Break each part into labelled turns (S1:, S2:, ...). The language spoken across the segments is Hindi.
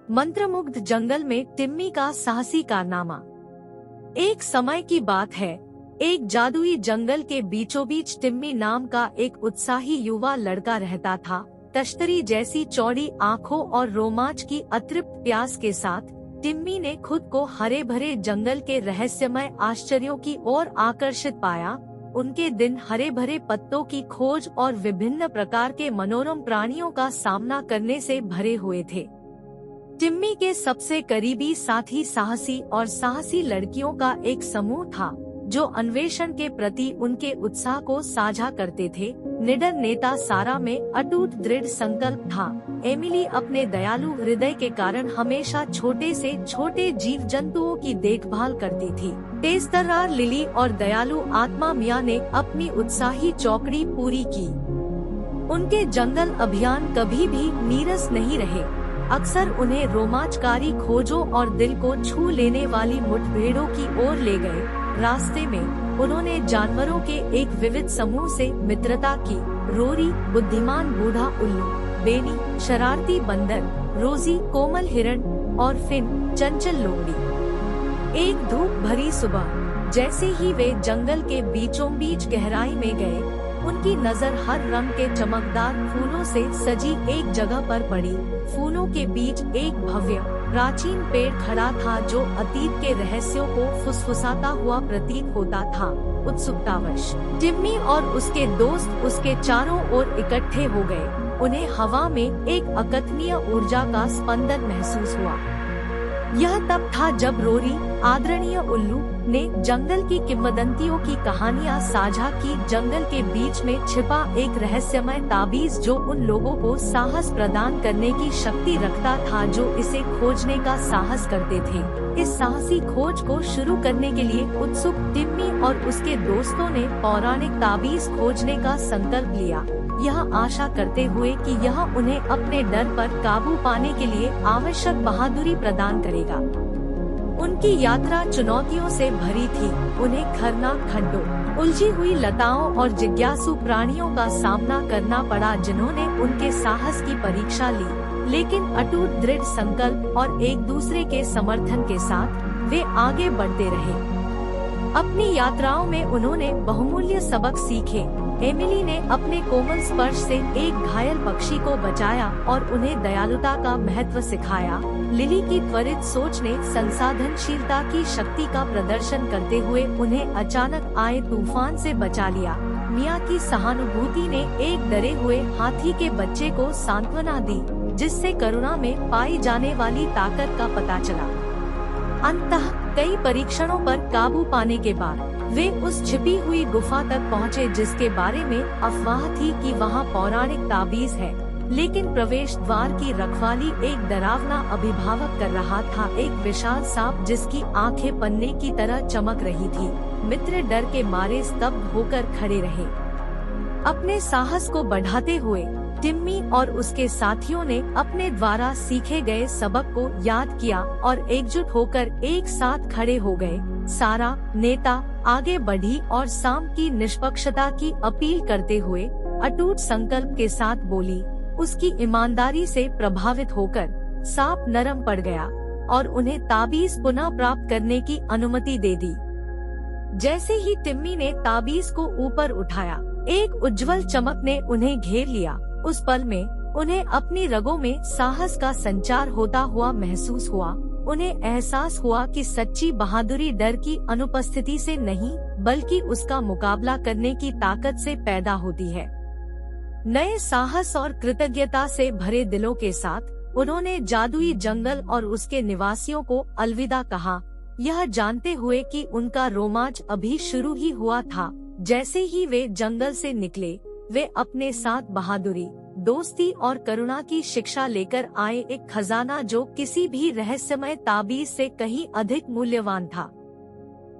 S1: मंत्रमुग्ध जंगल में टिम्मी का साहसी कारनामा। एक समय की बात है, एक जादुई जंगल के बीचों बीच टिम्मी नाम का एक उत्साही युवा लड़का रहता था। तश्तरी जैसी चौड़ी आँखों और रोमांच की अतृप्त प्यास के साथ टिम्मी ने खुद को हरे भरे जंगल के रहस्यमय आश्चर्यों की ओर आकर्षित पाया। उनके दिन हरे भरे पत्तों की खोज और विभिन्न प्रकार के मनोरम प्राणियों का सामना करने से भरे हुए थे। टिम्मी के सबसे करीबी साथी साहसी और साहसी लड़कियों का एक समूह था, जो अन्वेषण के प्रति उनके उत्साह को साझा करते थे। निडर नेता सारा में अटूट दृढ़ संकल्प था। एमिली अपने दयालु हृदय के कारण हमेशा छोटे से छोटे जीव जंतुओं की देखभाल करती थी। तेजतर्रार लिली और दयालु आत्मा मिया ने अपनी उत्साही चौकड़ी पूरी की। उनके जंगल अभियान कभी भी नीरस नहीं रहे। अक्सर उन्हें रोमांचकारी खोजों और दिल को छू लेने वाली मुठभेड़ों की ओर ले गए। रास्ते में उन्होंने जानवरों के एक विविध समूह से मित्रता की। रोरी बुद्धिमान बूढ़ा उल्लू, बेनी शरारती बंदर, रोजी कोमल हिरण और फिन चंचल लोमड़ी। एक धूप भरी सुबह जैसे ही वे जंगल के बीचों बीच गहराई में गए, उनकी नजर हर रंग के चमकदार फूलों से सजी एक जगह पर पड़ी। फूलों के बीच एक भव्य प्राचीन पेड़ खड़ा था, जो अतीत के रहस्यों को फुसफुसाता हुआ प्रतीत होता था। उत्सुकतावश टिम्मी और उसके दोस्त उसके चारों ओर इकट्ठे हो गए। उन्हें हवा में एक अकथनीय ऊर्जा का स्पंदन महसूस हुआ। यह तब था जब रोरी आदरणीय उल्लू ने जंगल की किंवदंतियों की कहानियां साझा की। जंगल के बीच में छिपा एक रहस्यमय ताबीज, जो उन लोगों को साहस प्रदान करने की शक्ति रखता था जो इसे खोजने का साहस करते थे। इस साहसी खोज को शुरू करने के लिए उत्सुक टिम्मी और उसके दोस्तों ने पौराणिक ताबीज खोजने का संकल्प लिया, यह आशा करते हुए कि यह उन्हें अपने डर पर काबू पाने के लिए आवश्यक बहादुरी प्रदान करेगा। उनकी यात्रा चुनौतियों से भरी थी। उन्हें खतरनाक खड्डों, उलझी हुई लताओं और जिज्ञासु प्राणियों का सामना करना पड़ा, जिन्होंने उनके साहस की परीक्षा ली। लेकिन अटूट दृढ़ संकल्प और एक दूसरे के समर्थन के साथ वे आगे बढ़ते रहे। अपनी यात्राओं में उन्होंने बहुमूल्य सबक सीखे। एमिली ने अपने कोमल स्पर्श से एक घायल पक्षी को बचाया और उन्हें दयालुता का महत्व सिखाया। लिली की त्वरित सोच ने संसाधनशीलता की शक्ति का प्रदर्शन करते हुए उन्हें अचानक आए तूफान से बचा लिया। मिया की सहानुभूति ने एक डरे हुए हाथी के बच्चे को सांत्वना दी, जिससे करुणा में पाई जाने वाली ताकत का पता चला। अंततः कई परीक्षणों पर काबू पाने के बाद वे उस छिपी हुई गुफा तक पहुँचे, जिसके बारे में अफवाह थी कि वहाँ पौराणिक ताबीज है। लेकिन प्रवेश द्वार की रखवाली एक डरावना अभिभावक कर रहा था, एक विशाल सांप जिसकी आंखें पन्ने की तरह चमक रही थी। मित्र डर के मारे स्तब्ध होकर खड़े रहे। अपने साहस को बढ़ाते हुए टिम्मी और उसके साथियों ने अपने द्वारा सीखे गए सबक को याद किया और एकजुट होकर एक साथ खड़े हो गए। सारा नेता आगे बढ़ी और सांप की निष्पक्षता की अपील करते हुए अटूट संकल्प के साथ बोली। उसकी ईमानदारी से प्रभावित होकर सांप नरम पड़ गया और उन्हें ताबीज पुनः प्राप्त करने की अनुमति दे दी। जैसे ही टिम्मी ने ताबीज को ऊपर उठाया, एक उज्जवल चमक ने उन्हें घेर लिया। उस पल में उन्हें अपनी रगों में साहस का संचार होता हुआ महसूस हुआ। उन्हें एहसास हुआ कि सच्ची बहादुरी डर की अनुपस्थिति से नहीं, बल्कि उसका मुकाबला करने की ताकत से पैदा होती है। नए साहस और कृतज्ञता से भरे दिलों के साथ उन्होंने जादुई जंगल और उसके निवासियों को अलविदा कहा, यह जानते हुए कि उनका रोमांच अभी शुरू ही हुआ था। जैसे ही वे जंगल से निकले, वे अपने साथ बहादुरी, दोस्ती और करुणा की शिक्षा लेकर आए, एक खजाना जो किसी भी रहस्यमय ताबीज से कहीं अधिक मूल्यवान था।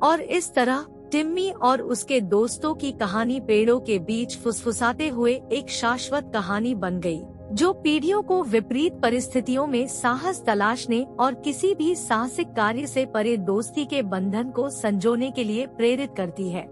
S1: और इस तरह टिम्मी और उसके दोस्तों की कहानी पेड़ों के बीच फुसफुसाते हुए एक शाश्वत कहानी बन गई, जो पीढ़ियों को विपरीत परिस्थितियों में साहस तलाशने और किसी भी साहसिक कार्य से परे दोस्ती के बंधन को संजोने के लिए प्रेरित करती है।